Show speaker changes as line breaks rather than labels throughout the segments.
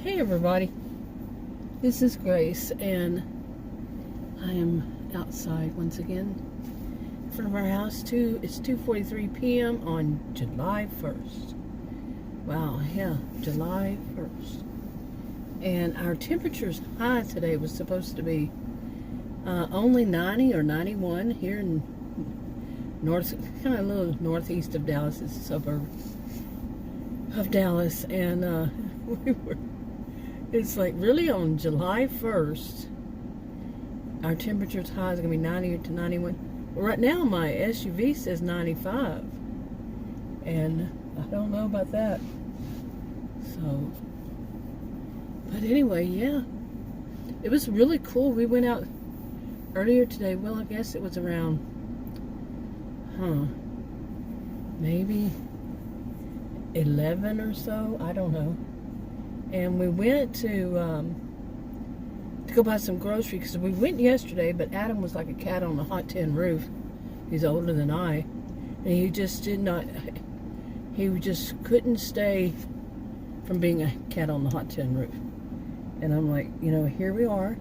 Hey everybody, this is Grace and I am outside once again in front of our house. It's 2:43 p.m. on July 1st. Wow, yeah, July 1st. And our temperature's high today was supposed to be only 90 or 91 here in kind of a little northeast of Dallas. It's a suburb of Dallas, and it's like really on July 1st, our temperature's high is going to be 90 to 91. Right now, my SUV says 95, and I don't know about that. So, but anyway, yeah, it was really cool. We went out earlier today. Well, I guess it was around, maybe 11 or so. I don't know. And we went to go buy some groceries, because we went yesterday, but Adam was like a cat on a hot tin roof. He's older than I, and he just couldn't stay from being a cat on the hot tin roof. And I'm like, here we are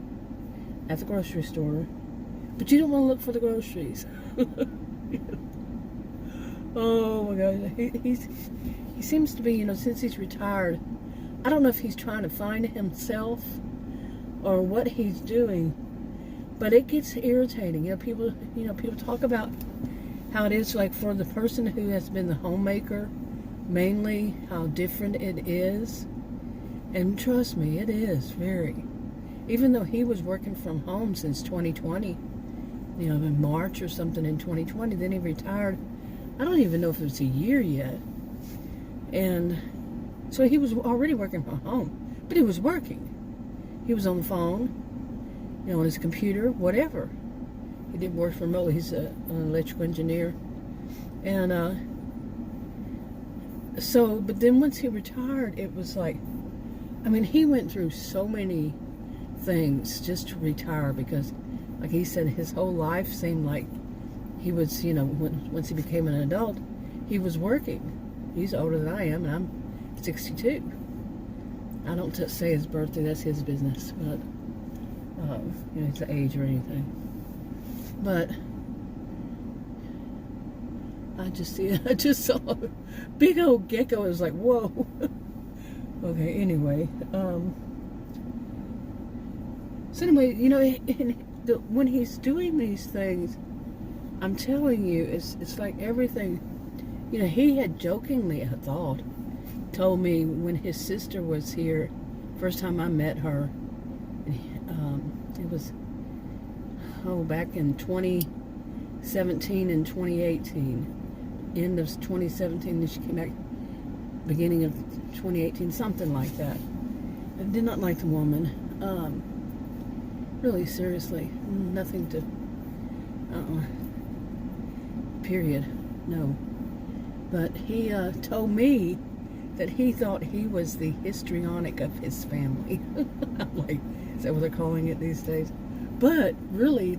at the grocery store, but you don't want to look for the groceries. Oh my God, he seems to be, since he's retired, I don't know if he's trying to find himself or what he's doing, but it gets irritating. People talk about how it is like for the person who has been the homemaker, mainly, how different it is. And trust me, it is very. Even though he was working from home since 2020, in March or something in 2020, then he retired. I don't even know if it was a year yet. And so he was already working from home, but he was working. He was on the phone, on his computer, whatever. He did work remotely. He's an electrical engineer. And but then once he retired, it was like, he went through so many things just to retire, because, like he said, his whole life seemed like he was, once he became an adult, he was working. He's older than I am, and I'm 62. I don't say his birthday, that's his business, but it's the age or anything. But I just saw a big old gecko. It was like, whoa. Okay, anyway, so anyway, when he's doing these things, I'm telling you, it's like everything. He had jokingly, I thought, told me when his sister was here, first time I met her, it was back in 2017 and 2018, end of 2017, and she came back beginning of 2018, something like that. I did not like the woman, really, seriously, nothing to, period, no. But he told me that he thought he was the histrionic of his family. I'm like, is that what they're calling it these days? But really,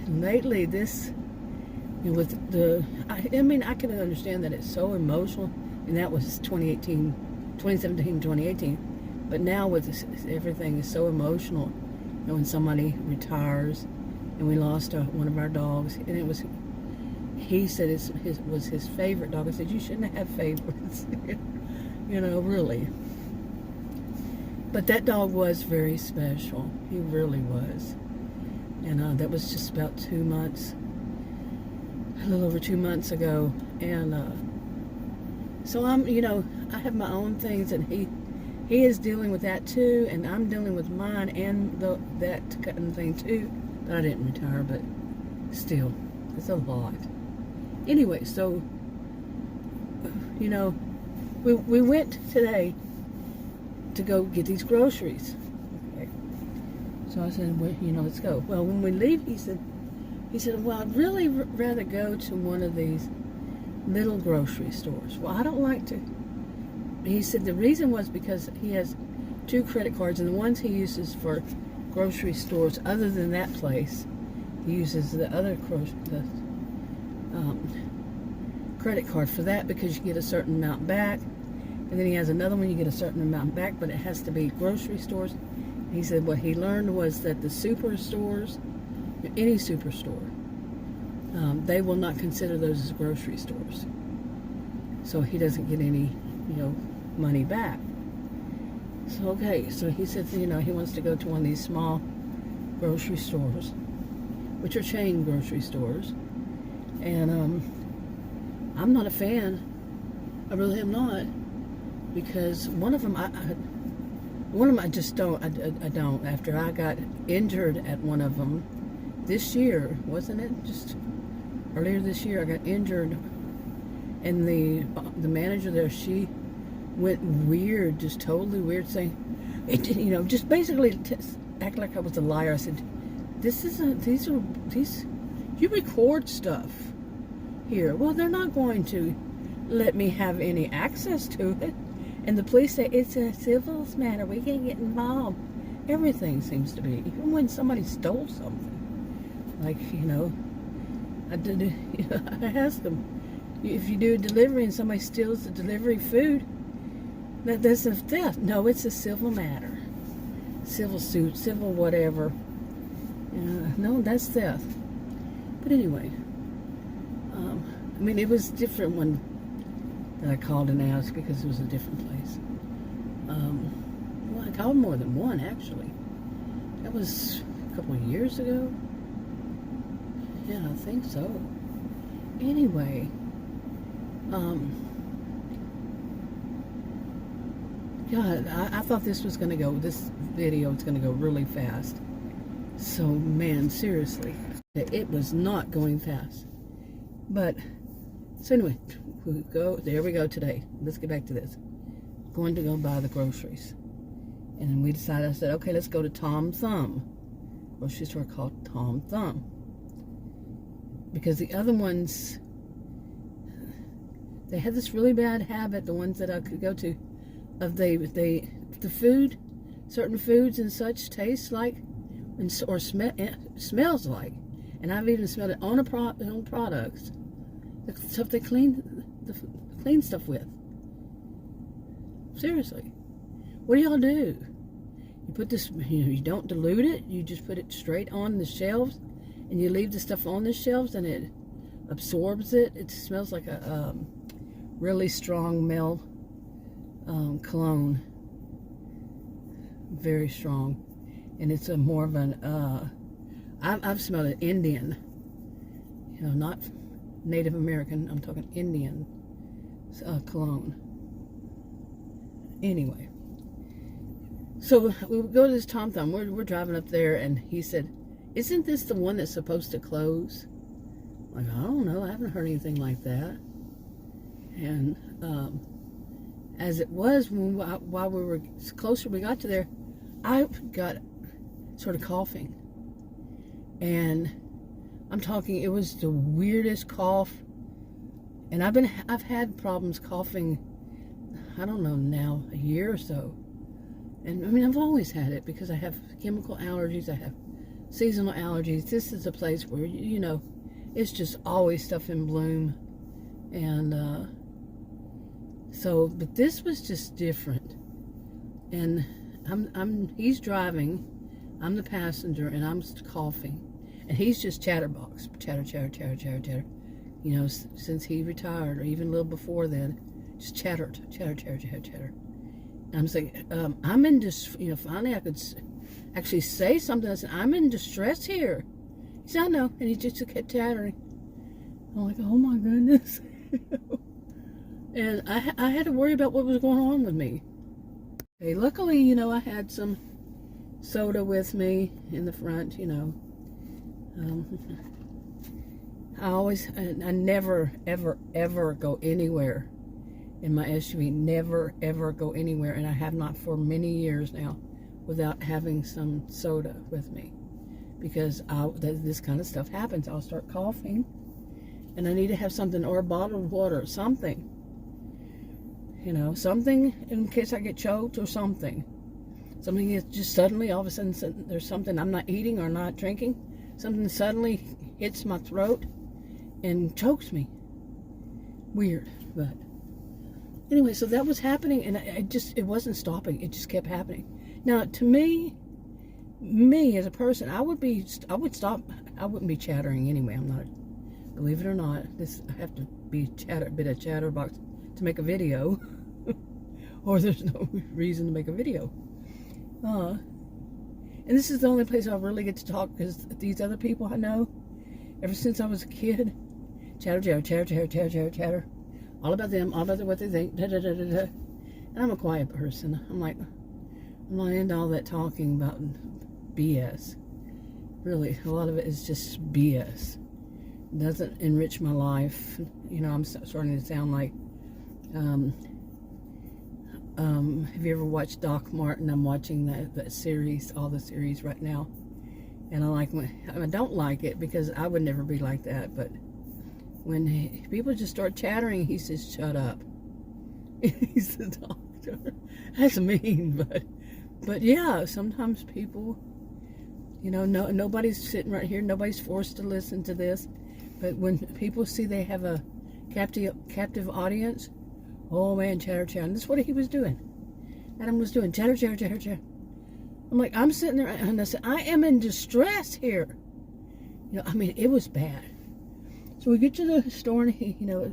lately, with I can understand that it's so emotional, and that was 2017, 2018. But now with everything is so emotional, when somebody retires, and we lost one of our dogs, and it was. He said it was his favorite dog. I said, you shouldn't have favorites, really. But that dog was very special. He really was. And that was just about 2 months, a little over 2 months ago. And so I have my own things, and he is dealing with that too, and I'm dealing with mine and that kind of thing too. But I didn't retire, but still, it's a lot. Anyway, so, we went today to go get these groceries. Okay. So I said, well, let's go. Well, when we leave, he said, well, I'd really rather go to one of these little grocery stores. Well, I don't like to. He said the reason was because he has 2 credit cards, and the ones he uses for grocery stores, other than that place, he uses the other credit card for that, because you get a certain amount back, And then he has another one, you get a certain amount back, but it has to be grocery stores. He said what he learned was that the superstores, any superstore, they will not consider those as grocery stores. So he doesn't get any, money back. So, okay, so he said, he wants to go to one of these small grocery stores, which are chain grocery stores. And I'm not a fan. I really am not. Because one of them, I just don't. I don't. After I got injured at one of them this year, wasn't it? Just earlier this year, I got injured, and the manager there, she went weird, just totally weird, saying, just basically act like I was a liar. I said, these you record stuff here. Well, they're not going to let me have any access to it. And the police say, it's a civil matter, we can't get involved. Everything seems to be, even when somebody stole something. Like, I asked them, if you do a delivery and somebody steals the delivery food, that's a theft. No, it's a civil matter. Civil suit, civil whatever. No, that's theft. But anyway, it was different when that I called and asked, because it was a different place. Well, I called more than one, actually. That was a couple of years ago. Yeah, I think so. Anyway, God, I thought this video was going to go really fast. So, man, seriously, it was not going fast. But, so anyway, there we go today. Let's get back to this. Going to go buy the groceries. And then we decided, I said, okay, let's go to Tom Thumb. Grocery store called Tom Thumb. Because the other ones, they had this really bad habit, the ones that I could go to, of the food, certain foods and such taste like, or smells like. And I've even smelled it on products. The stuff they clean stuff with. Seriously. What do y'all do? You put this, you don't dilute it, you just put it straight on the shelves, and you leave the stuff on the shelves, and it absorbs it. It smells like a really strong male cologne. Very strong. And it's a more of an, I've smelled it Indian. Not Native American, I'm talking Indian cologne. Anyway, so we go to this Tom Thumb. We're driving up there, and he said, isn't this the one that's supposed to close? I'm like, I don't know, I haven't heard anything like that. And as it was, while we were closer we got to there, I got sort of coughing. And I'm talking, it was the weirdest cough. And I've had problems coughing, I don't know now, a year or so. And I've always had it because I have chemical allergies, I have seasonal allergies. This is a place where, it's just always stuff in bloom. And but this was just different. And he's driving, I'm the passenger, and I'm coughing. And he's just Chatterbox, chatter, chatter, chatter, chatter, chatter. Since he retired, or even a little before then, just chatter, chatter, chatter, chatter, chatter. And I'm saying, I'm in finally I could actually say something. I said, I'm in distress here. He said, I know. And he just kept chattering. I'm like, oh my goodness. And I had to worry about what was going on with me. Okay, luckily, I had some soda with me in the front, I never, ever, ever go anywhere in my SUV. Never, ever go anywhere, and I have not for many years now, without having some soda with me. Because this kind of stuff happens. I'll start coughing, and I need to have something, or a bottle of water, something. Something in case I get choked or something. Something is just suddenly, all of a sudden, there's something I'm not eating or not drinking. Something suddenly hits my throat and chokes me. Weird, but Anyway, so that was happening, and it wasn't stopping. It just kept happening. Now, to me as a person, I would stop. I wouldn't be chattering anyway. I'm not, believe it or not, I have to be a bit of chatterbox to make a video, or there's no reason to make a video. And this is the only place I really get to talk, because these other people I know, ever since I was a kid, chatter, all about them, all about what they think, And I'm a quiet person. I'm not into all that talking about BS. Really, a lot of it is just BS. It doesn't enrich my life. You know, I'm starting to sound like, have you ever watched Doc Martin? I'm watching that series, all the series right now. And I don't like it because I would never be like that, but when people just start chattering, he says, shut up. He's the doctor. That's mean, but yeah, sometimes people, you know, nobody's sitting right here, nobody's forced to listen to this, but when people see they have a captive audience, oh man, chatter. And that's what he was doing. Adam was doing chatter. I'm like, I'm sitting there and I said, I am in distress here. You know, I mean, it was bad. So we get to the store and he, you know,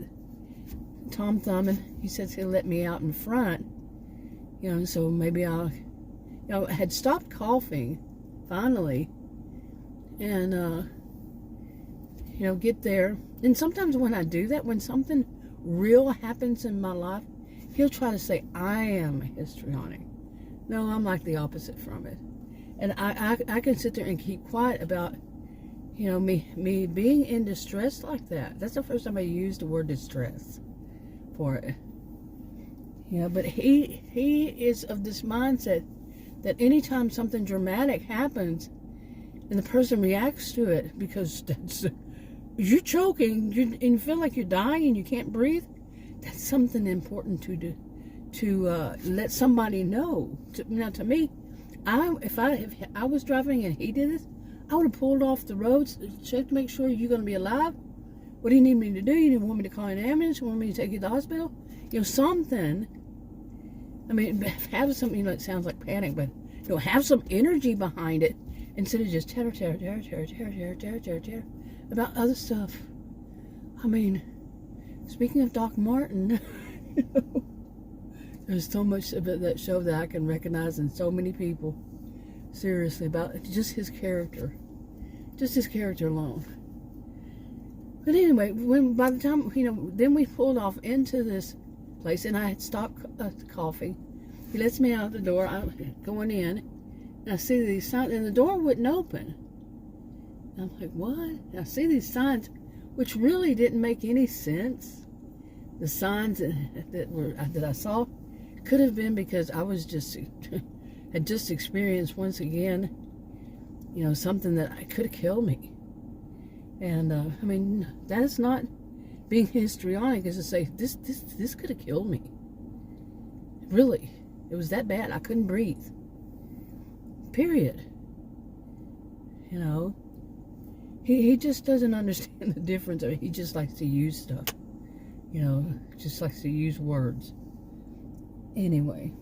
Tom Thumb, he says he'll let me out in front. You know, so maybe I had stopped coughing finally, and you know, get there. And sometimes when I do that, when something real happens in my life, he'll try to say I am histrionic. No, I'm like the opposite from it. And I can sit there and keep quiet about, you know, me being in distress like that. That's the first time I used the word distress for it. You know, but he is of this mindset that anytime something dramatic happens and the person reacts to it, because you're choking and you feel like you're dying and you can't breathe, that's something important to do, to let somebody know. Now, to me, if I was driving and he did this, I would have pulled off the roads, checked to make sure you're going to be alive. What do you need me to do? You didn't want me to call an ambulance? You want me to take you to the hospital? You know, something. I mean, have some, you know, it sounds like panic, but, you know, have some energy behind it instead of just chatter about other stuff. I mean, speaking of Doc Martin, you know, there's so much about that show that I can recognize in so many people. Seriously, about just his character alone. But anyway, by the time, you know, then we pulled off into this place, and I had stopped coughing. He lets me out the door. I'm going in, and I see these signs, and the door wouldn't open. And I'm like, what? And I see these signs, which really didn't make any sense. The signs that I saw could have been because I was had just experienced once again, you know, something that could have killed me. And I mean, that's not being histrionic, is to say this could have killed me. Really, it was that bad. I couldn't breathe. Period. You know, he just doesn't understand the difference. I mean, he just likes to use stuff. You know, just likes to use words. Anyway.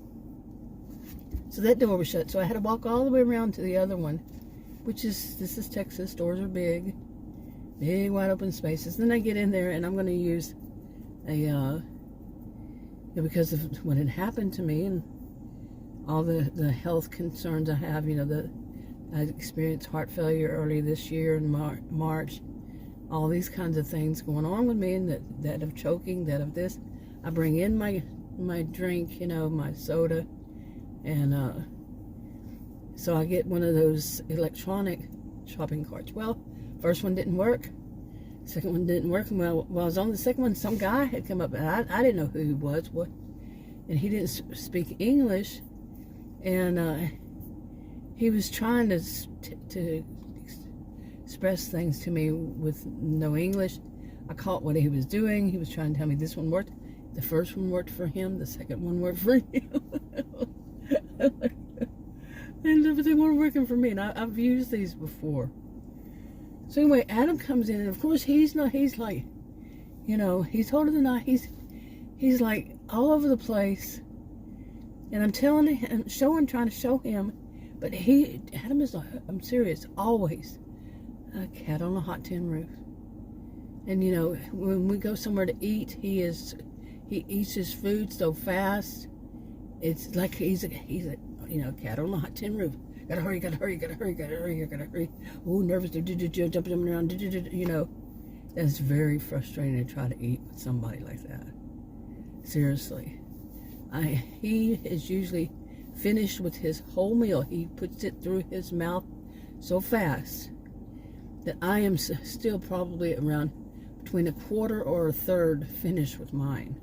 So that door was shut, so I had to walk all the way around to the other one, which is, this is Texas, doors are big wide open spaces. Then I get in there and I'm going to use a, you know, because of what had happened to me and all the health concerns I have, you know, I experienced heart failure early this year in March, all these kinds of things going on with me, and that of choking, that of this. I bring in my drink, you know, my soda. And so I get one of those electronic shopping carts. Well, first one didn't work. Second one didn't work. And while I was on the second one, some guy had come up, and I didn't know who he was. And he didn't speak English. And he was trying to express things to me with no English. I caught what he was doing. He was trying to tell me this one worked. The first one worked for him. The second one worked for him. And they weren't working for me, and I've used these before. So anyway, Adam comes in, and of course he's like, you know, he's older than I. He's like, all over the place. And I'm telling him, trying to show him, but Adam is, I'm serious, always a cat on a hot tin roof. And you know, when we go somewhere to eat, he eats his food so fast. It's like he's a cat on a hot tin roof. Gotta hurry, gotta hurry, gotta hurry, gotta hurry, gotta hurry. Oh, nervous, jumping around, you know. That's very frustrating to try to eat with somebody like that. Seriously. He is usually finished with his whole meal. He puts it through his mouth so fast that I am still probably around between a quarter or a third finished with mine.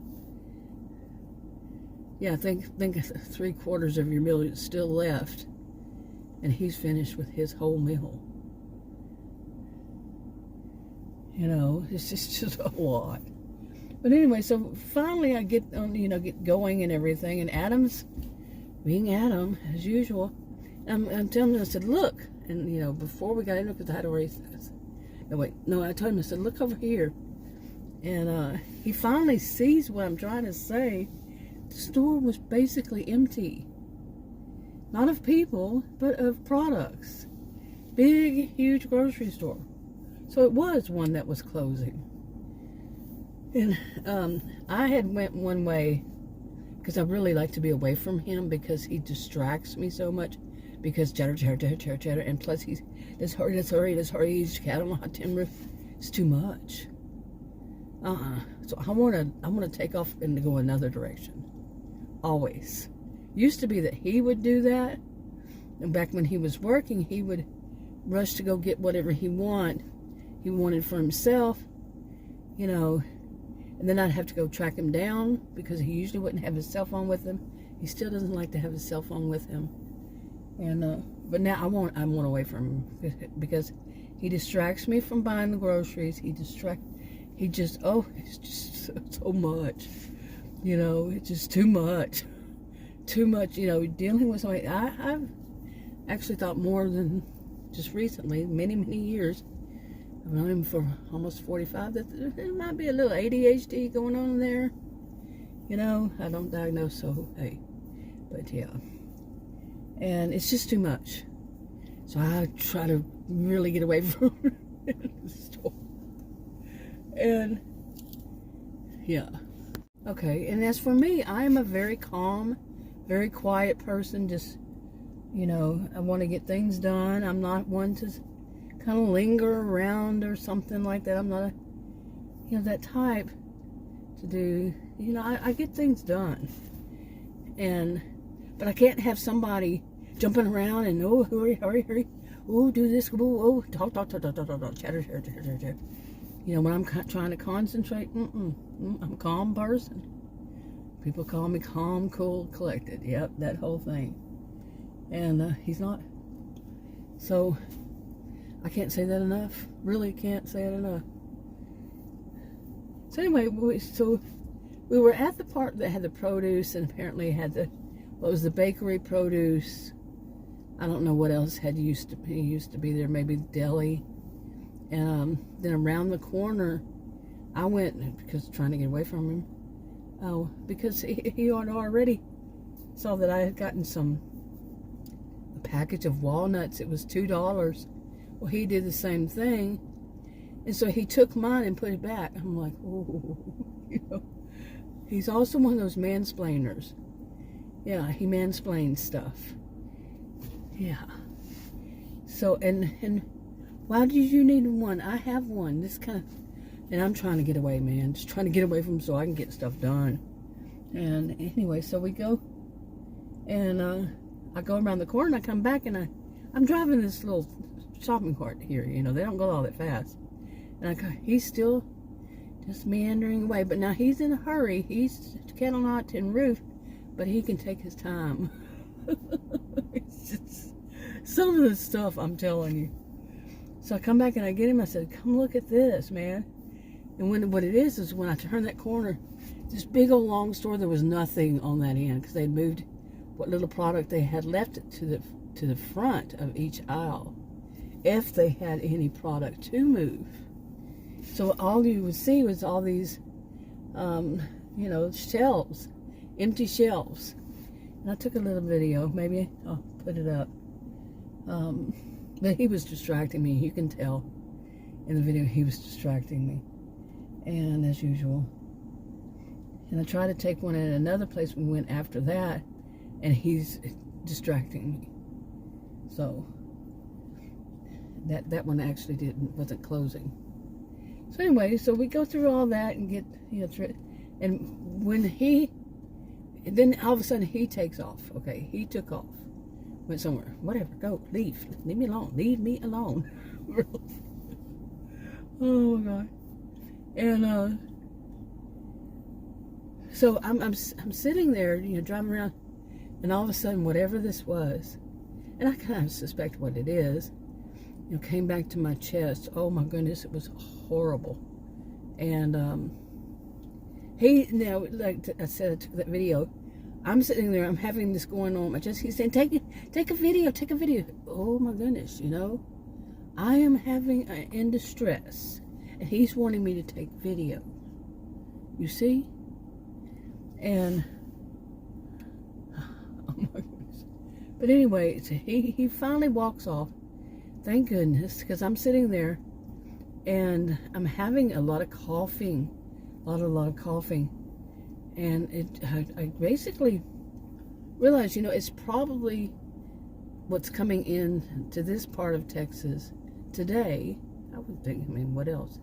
Yeah, think 3/4 of your meal is still left, and he's finished with his whole meal. You know, it's just a lot. But anyway, so finally I get going and everything, and Adam's being Adam as usual. I'm telling him, I said, look, and you know, before we got in, because I had already. I told him, I said, look over here, and he finally sees what I'm trying to say. The store was basically empty, not of people, but of products. Big, huge grocery store. So it was one that was closing. And I had went one way because I really like to be away from him because he distracts me so much. Because chatter, and plus he's let's hurry. He's a cat on a hot tin roof. It's too much. So I wanna take off and go another direction. Always. Used to be that he would do that, and back when he was working, he would rush to go get whatever he wanted for himself, you know. And then I'd have to go track him down because he usually wouldn't have his cell phone with him. He still doesn't like to have his cell phone with him. And but now I want away from him because he distracts me from buying the groceries. It's just so much. You know, it's just too much. Too much, you know, dealing with somebody. I've actually thought more than just recently, many years. I've known him for almost 45, that there might be a little ADHD going on there. You know, I don't diagnose, so hey. But yeah. And it's just too much. So I try to really get away from the store. And yeah. Okay, and as for me, I am a very calm, very quiet person. Just, you know, I want to get things done. I'm not one to kind of linger around or something like that. I'm not that type to do, you know, I get things done. But I can't have somebody jumping around and, oh, hurry, oh, do this, oh, talk, chatter. You know, when I'm trying to concentrate, I'm a calm person. People call me calm, cool, collected. Yep, that whole thing. And he's not. So I can't say that enough. Really can't say it enough. So anyway, we were at the part that had the produce, and apparently had the bakery produce. I don't know what else used to be there. Maybe deli. And then around the corner, I went because trying to get away from him. Oh, because he had already saw that I had gotten a package of walnuts. It was $2. Well, he did the same thing, and so he took mine and put it back. I'm like, oh, you know. He's also one of those mansplainers. Yeah, he mansplains stuff. Yeah. So and why did you need one? I have one. And I'm trying to get away, man. Just trying to get away from him so I can get stuff done. And anyway, so we go, and I go around the corner, and I come back, and I'm driving this little shopping cart here. You know, they don't go all that fast. And he's still just meandering away. But now he's in a hurry. He's cat on a hot tin roof, but he can take his time. It's just some of the stuff, I'm telling you. So I come back and I get him. I said, come look at this, man. And what it is when I turn that corner, this big old long store, there was nothing on that end because they'd moved what little product they had left it to the front of each aisle, if they had any product to move. So all you would see was all these, shelves empty shelves. And I took a little video. Maybe I'll put it up. But he was distracting me. You can tell in the video he was distracting me. And as usual. And I tried to take one at another place. We went after that. And he's distracting me. So that one actually wasn't closing. So anyway, so we go through all that and get, and when then all of a sudden he takes off. Okay, he took off, went somewhere. Whatever, go, leave me alone. Leave me alone. Oh my God. And so I'm sitting there, driving around, and all of a sudden whatever this was, and I kind of suspect what it is, came back to my chest. Oh my goodness, it was horrible. And like I said, I took that video. I'm sitting there, I'm having this going on in my chest. He's saying, take a video. Oh my goodness, I am in distress, and he's wanting me to take video. You see? And oh my goodness. But anyway, so he finally walks off. Thank goodness, because I'm sitting there and I'm having a lot of coughing, a lot of coughing, and I basically realized, it's probably what's coming in to this part of Texas today. I would think, what else?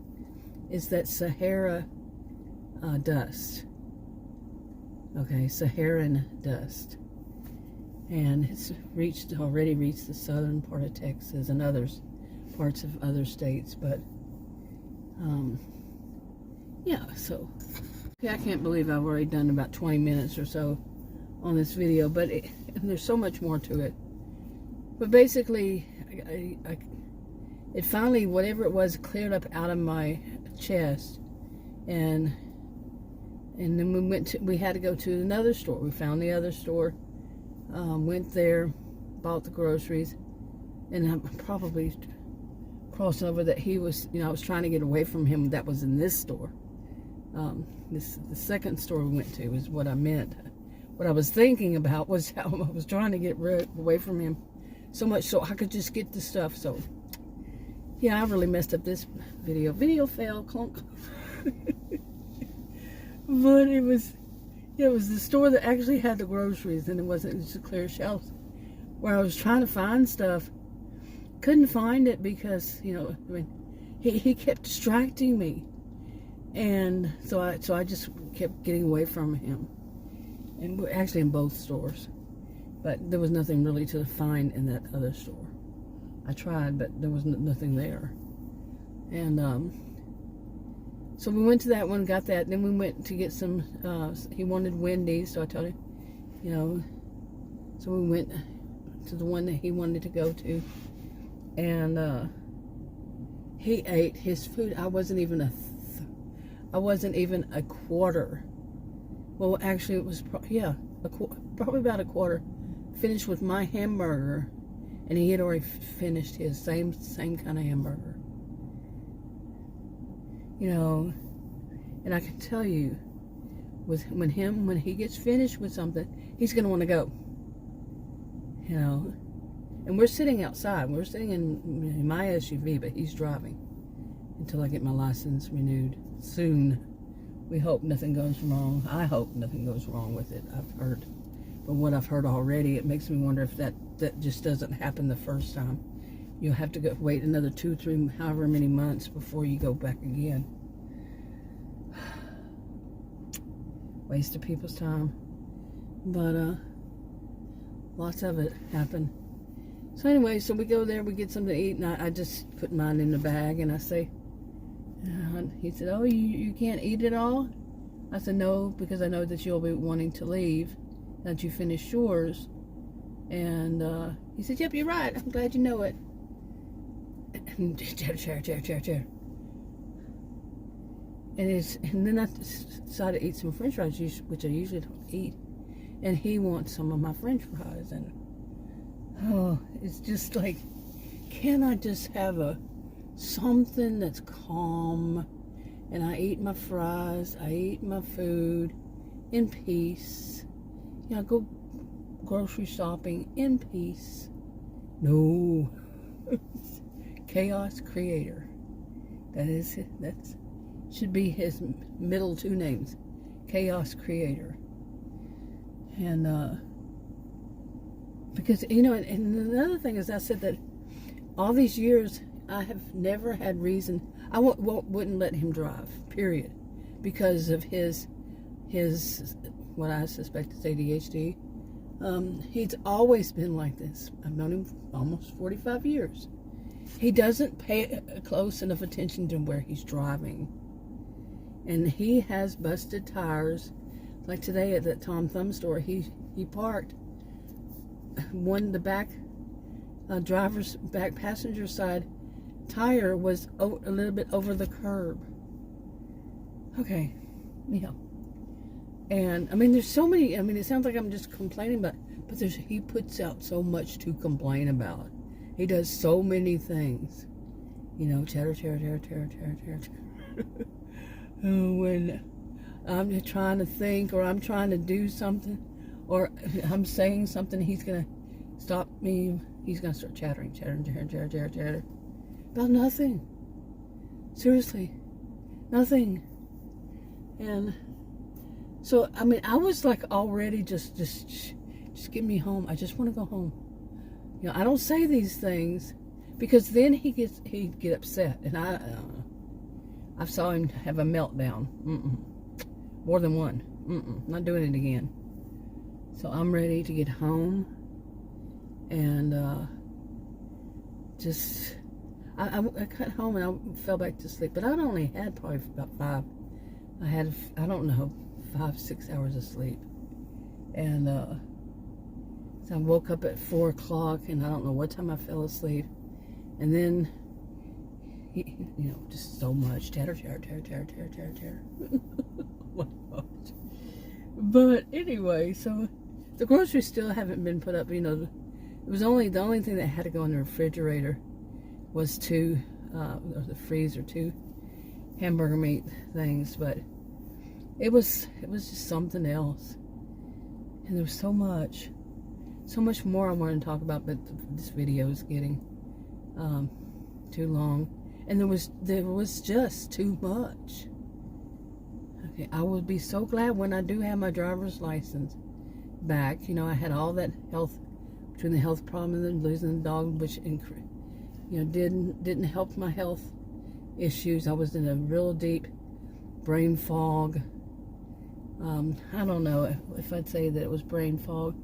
Is that Sahara dust. Okay, Saharan dust. And it's already reached the southern part of Texas and parts of other states. But, so, I can't believe I've already done about 20 minutes or so on this video, but there's so much more to it. But basically, it finally, whatever it was, cleared up out of my chest, and then we had to go to another store. We found the other store. Went there, bought the groceries, and I'm probably crossing over that he was, I was trying to get away from him. That was in this store. The second store we went to is what I meant. What I was thinking about was how I was trying to get away from him so much so I could just get the stuff. So, yeah, I really messed up this video. Video fail, clunk. But it was the store that actually had the groceries, and it wasn't just a clear shelf. Where I was trying to find stuff, couldn't find it because, he kept distracting me. And so I just kept getting away from him. And we're actually in both stores. But there was nothing really to find in that other store. I tried, but there was nothing there. And so we went to that one, got that. Then we went to get some, he wanted Wendy's, so I told him, so we went to the one that he wanted to go to. And he ate his food. I wasn't even a quarter. Well, actually, it was, probably about a quarter. Finished with my hamburger, and he had already finished his same kind of hamburger. And I can tell you, when he gets finished with something, he's going to want to go. And we're sitting outside. We're sitting in my SUV, but he's driving until I get my license renewed soon. We hope nothing goes wrong. I hope nothing goes wrong with it. I've heard, but what I've heard already, it makes me wonder if that just doesn't happen the first time. You'll have to wait another 2, 3, however many months before you go back again. Waste of people's time. But lots of it happened. So anyway, so we go there, we get something to eat, and I just put mine in the bag, and I say, he said, oh, you can't eat it all? I said, no, because I know that you'll be wanting to leave, that you finish yours. And he said, yep, you're right. I'm glad you know it. Chair. And then I decided to eat some French fries, which I usually don't eat. And he wants some of my French fries. And it's just like, can I just have something that's calm? And I eat my fries, I eat my food, in peace. You know, go grocery shopping in peace. No. Chaos creator. That should be his middle two names. Chaos creator. And because, you know, and another thing is, I said that all these years I have never had reason. I wouldn't let him drive, period, because of his what I suspect is ADHD. He's always been like this. I've known him for almost 45 years. He doesn't pay close enough attention to where he's driving. And he has busted tires. Like today at that Tom Thumb store, he parked. The back driver's back passenger side tire was a little bit over the curb. Okay, yeah. And I mean, there's so many. I mean, it sounds like I'm just complaining, but he puts out so much to complain about. He does so many things, you know. Chatter. When I'm trying to think, or I'm trying to do something, or I'm saying something, he's gonna stop me. He's gonna start chattering about nothing. Seriously, nothing. And so, I mean, I was like already just get me home. I just want to go home. You know, I don't say these things because then he'd get upset, and I saw him have a meltdown. More than one. Not doing it again. So I'm ready to get home, and I got home and I fell back to sleep. But I'd only had probably about 5-6 hours of sleep. And so I woke up at 4 o'clock, and I don't know what time I fell asleep. And then, you know, just so much chatter. Oh my gosh. But anyway, so the groceries still haven't been put up. You know, it was the only thing that had to go in the refrigerator was or the freezer, 2 hamburger meat things. But it was just something else. And there was so much more I wanted to talk about, but this video is getting too long, and there was just too much. Okay, I will be so glad when I do have my driver's license back. You know, I had all that between the health problem and losing the dog, which didn't help my health issues. I was in a real deep brain fog. I don't know if I'd say that it was brain fog.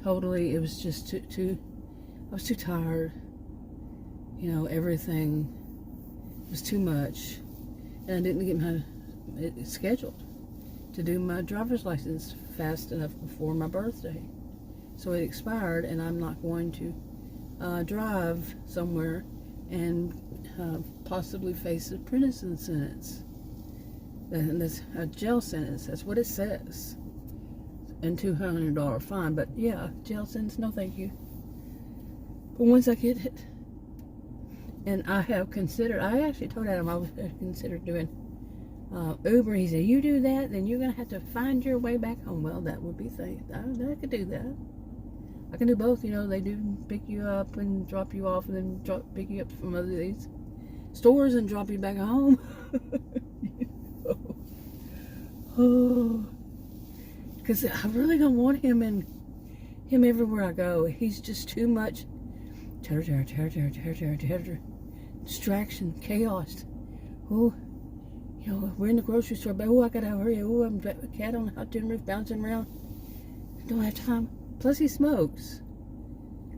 Totally, it was just I was too tired. You know, everything was too much, and I didn't get it scheduled to do my driver's license fast enough before my birthday. So it expired, and I'm not going to drive somewhere and possibly face a prison sentence. And that's a jail sentence. That's what it says. And $200 fine. But yeah, jail sentence, no thank you. But once I get it, and I actually told Adam I was considered doing Uber. He said, you do that, then you're going to have to find your way back home. Well, that would be safe. I could do that. I can do both. You know, they do pick you up and drop you off, and then pick you up from other these stores and drop you back home. Oh, because I really don't want him everywhere I go. He's just too much distraction, chaos. Oh, you know, we're in the grocery store, but I gotta hurry. Oh, I'm a cat on the hot tin roof bouncing around. Don't have time. Plus, he smokes,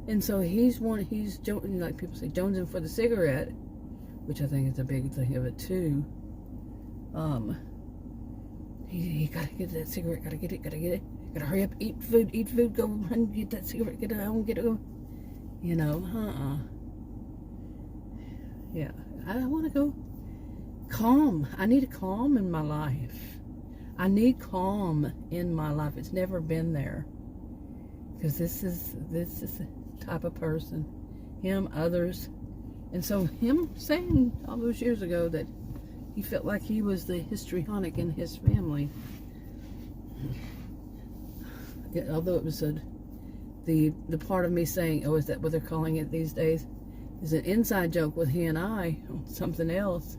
and so he's like people say, jonesing for the cigarette, which I think is a big thing of it too. He gotta get that cigarette, gotta get it, gotta hurry up, eat food, go run, get that cigarette, get it home, get it home. You know, yeah, I want to go calm. I need a calm in my life. I need calm in my life. It's never been there. Because this is the type of person, him, others. And so him saying all those years ago that he felt like he was the histrionic in his family. although it was the part of me saying, oh, is that what they're calling it these days? Is an inside joke with he and I on something else.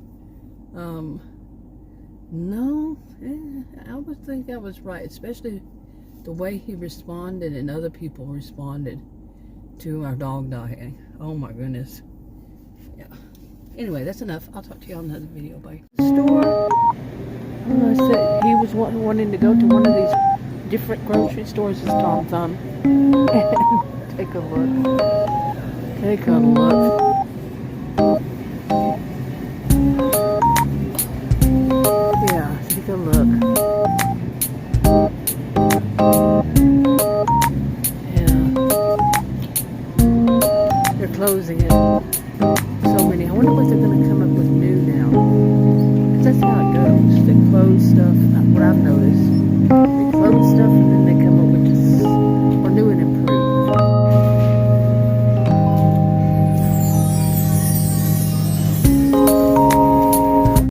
No, I would think I was right, especially the way he responded and other people responded to our dog dying. Oh my goodness. Yeah. Anyway, that's enough. I'll talk to you on another video. Bye. Store. I said he was wanting to go to one of these different grocery stores as Tom Thumb. Take a look. Take a look. Yeah, take a look. Yeah. They're closing it. So many. I wonder what they're going to come up with new now. Because that's how it goes. They close stuff. What I've noticed. They close stuff and then